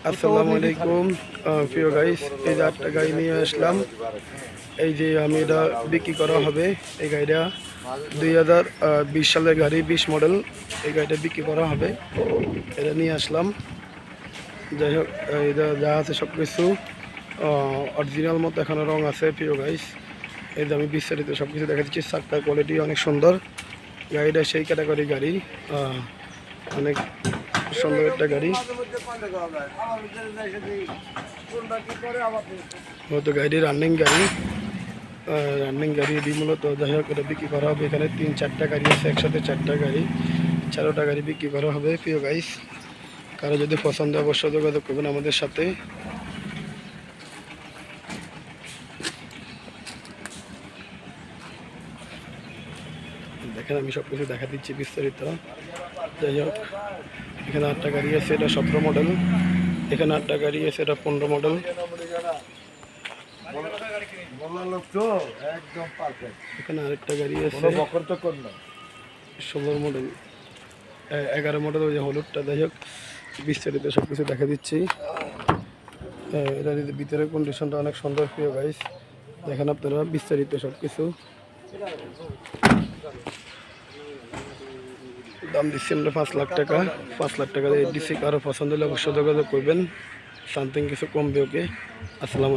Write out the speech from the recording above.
আসসালামু আলাইকুম প্রিয় গাইস, এই যে একটা গাড়ি নিয়ে আসলাম। এই যে আমি এটা বিক্রি করা হবে। এই গাড়িটা 2020 সালের গাড়ি, 20 মডেল। এই গাড়িটা বিক্রি করা হবে, এটা নিয়ে আসলাম। যাই হোক, এটা যা আছে সব কিছু অরিজিনাল মতো এখনও রং আছে প্রিয় গাইস। এই যে আমি বিস্তারিত সব কিছু দেখা দিচ্ছি। চাকার কোয়ালিটি অনেক সুন্দর। গাড়িটা সেই ক্যাটাগরি গাড়ি, অনেক সুন্দর একটা গাড়ি। মূলত গাড়ি রানিং গাড়ি এটি মূলত। যাই হোক, এটা বিক্রি করা হবে। এখানে 3-4টা গাড়ি আছে, একসাথে 4টা গাড়ি, 4টা গাড়ি বিক্রি করা হবে প্রিয় গাইস। কারো যদি পছন্দ অবশ্যই যোগাযোগ করবেন আমাদের সাথে। দেখেন, আমি সব কিছু দেখা দিচ্ছি বিস্তারিত। যাই হোক, এখানে 8টা গাড়ি আছে, এটা 17 মডেল। এখানে 8টা গাড়ি আছে, এটা 15 মডেল। এখানে আরেকটা গাড়ি আছে 16 মডেল, 11 মডেল, ওই যে হলুদটা। যাই হোক, বিস্তারিত সব কিছু দেখা দিচ্ছি। এটা ভিতরের কন্ডিশনটা অনেক সুন্দর প্রিয় গাইস। দেখেন আপনারা বিস্তারিত সব কিছু। দাম দিচ্ছি আমরা 5 লাখ টাকা। 5 লাখ টাকা দিয়ে দিচ্ছি। কারো পছন্দ হলে অবশ্যই যোগাযোগ করবেন, সামথিং কিছু কমবে। ওকে, আসসালাম।